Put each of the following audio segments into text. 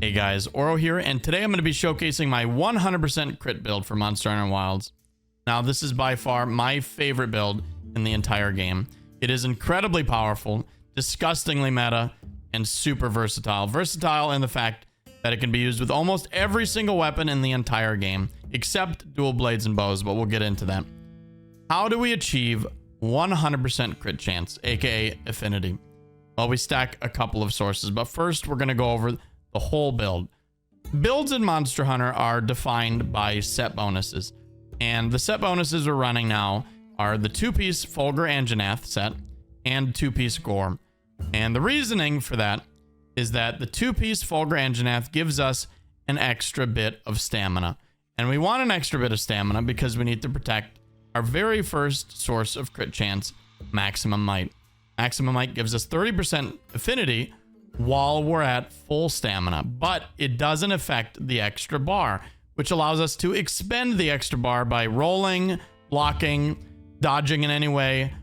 Hey guys, Oro here, and today I'm going to be showcasing my 100% crit build for Monster Hunter Wilds. Now, this is by far my favorite build in the entire game. It is incredibly powerful, disgustingly meta, and super versatile. Versatile in the fact that it can be used with almost every single weapon in the entire game, except dual blades and bows, but we'll get into that. How do we achieve 100% crit chance, aka affinity? Well, we stack a couple of sources, but first we're going to go over the whole build. Builds in Monster Hunter are defined by set bonuses, and the set bonuses we're running now are the 2-piece FulGore Anjanath set and 2-piece Gore. And the reasoning for that is that the 2-piece FulGore Anjanath gives us an extra bit of stamina, and we want an extra bit of stamina because we need to protect our very first source of crit chance, Maximum Might. Maximum Might gives us 30% affinity while we're at full stamina, but it doesn't affect the extra bar, which allows us to expend the extra bar by rolling, blocking, dodging in any way.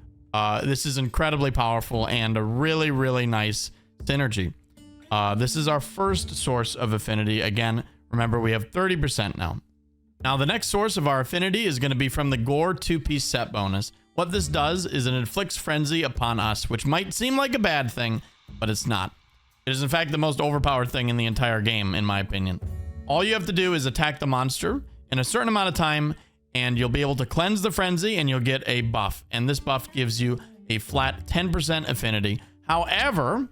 This is incredibly powerful and a really, really nice synergy. This is our first source of affinity. Again, remember we have 30% now. Now, the next source of our affinity is going to be from the Gore 2-piece set bonus. What this does is it inflicts frenzy upon us, which might seem like a bad thing, but it's not. It is in fact the most overpowered thing in the entire game, in my opinion. All you have to do is attack the monster in a certain amount of time, and you'll be able to cleanse the frenzy, and you'll get a buff. And this buff gives you a flat 10% affinity. However,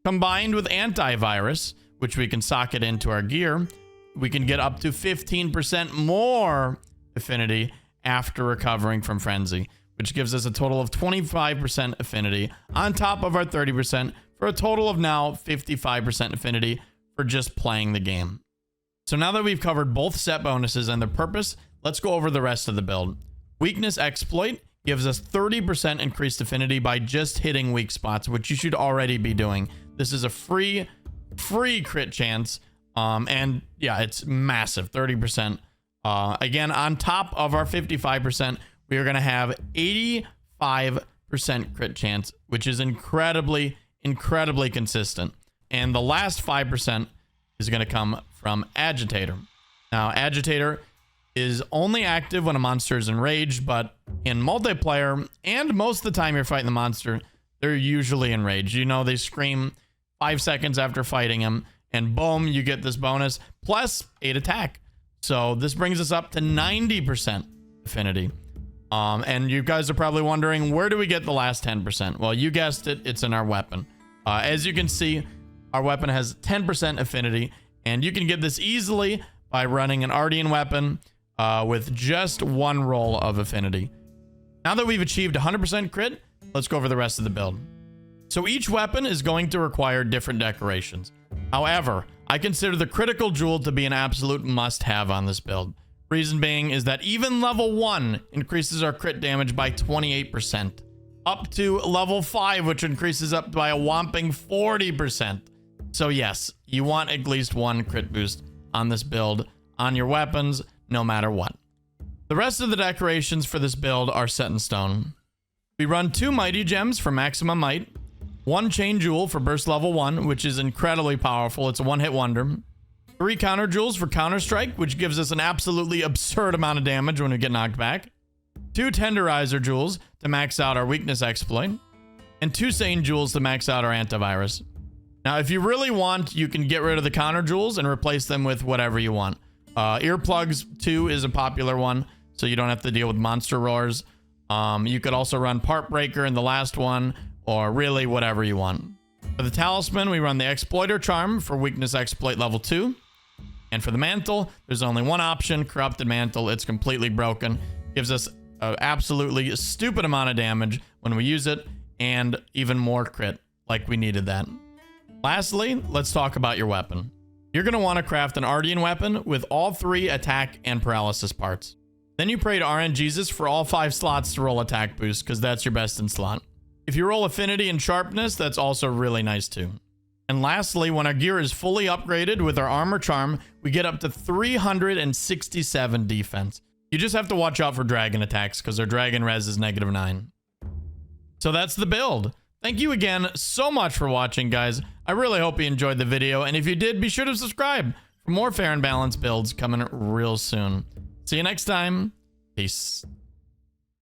combined with antivirus, which we can socket into our gear, we can get up to 15% more affinity after recovering from frenzy, which gives us a total of 25% affinity on top of our 30%, for a total of now 55% affinity for just playing the game. So now that we've covered both set bonuses and their purpose, let's go over the rest of the build. Weakness Exploit gives us 30% increased affinity by just hitting weak spots, which you should already be doing. This is a free crit chance, and yeah, it's massive, 30%. Again, on top of our 55%, we are going to have 85% crit chance, which is incredibly consistent. And the last 5% is going to come from Agitator. Now, Agitator is only active when a monster is enraged, but in multiplayer, and most of the time you're fighting the monster, they're usually enraged. You know, they scream 5 seconds after fighting him, and boom, you get this bonus, plus 8 attack. So this brings us up to 90% affinity. And you guys are probably wondering, where do we get the last 10%? Well, you guessed it, it's in our weapon. As you can see, our weapon has 10% affinity, and you can get this easily by running an Ardian weapon with just one roll of affinity. Now that we've achieved 100% crit, let's go over the rest of the build. So each weapon is going to require different decorations. However, I consider the critical jewel to be an absolute must-have on this build. Reason being is that even level 1 increases our crit damage by 28%. Up to level 5, which increases up by a whopping 40%. So yes, you want at least one crit boost on this build, on your weapons, no matter what. The rest of the decorations for this build are set in stone. We run 2 Mighty Gems for Maximum Might, 1 Chain Jewel for Burst Level 1, which is incredibly powerful, it's a one-hit wonder, 3 Counter Jewels for Counter Strike, which gives us an absolutely absurd amount of damage when we get knocked back, 2 Tenderizer Jewels to max out our Weakness Exploit, and 2 Sane Jewels to max out our Antivirus. Now, if you really want, you can get rid of the Counter Jewels and replace them with whatever you want. Earplugs 2 is a popular one, so you don't have to deal with monster roars. You could also run Part Breaker in the last one, or really whatever you want. For the Talisman, we run the Exploiter Charm for Weakness Exploit Level 2. And for the Mantle, there's only one option, Corrupted Mantle. It's completely broken. Gives us an absolutely stupid amount of damage when we use it, and even more crit, like we needed that. Lastly, let's talk about your weapon. You're going to want to craft an Ardian weapon with all 3 attack and paralysis parts. Then you pray to RNGesus for all 5 slots to roll attack boost, because that's your best in slot. If you roll affinity and sharpness, that's also really nice too. And lastly, when our gear is fully upgraded with our armor charm, we get up to 367 defense. You just have to watch out for dragon attacks, because their dragon res is -9. So that's the build. Thank you again so much for watching, guys. I really hope you enjoyed the video, and if you did, be sure to subscribe for more fair and balanced builds coming real soon. See you next time. Peace.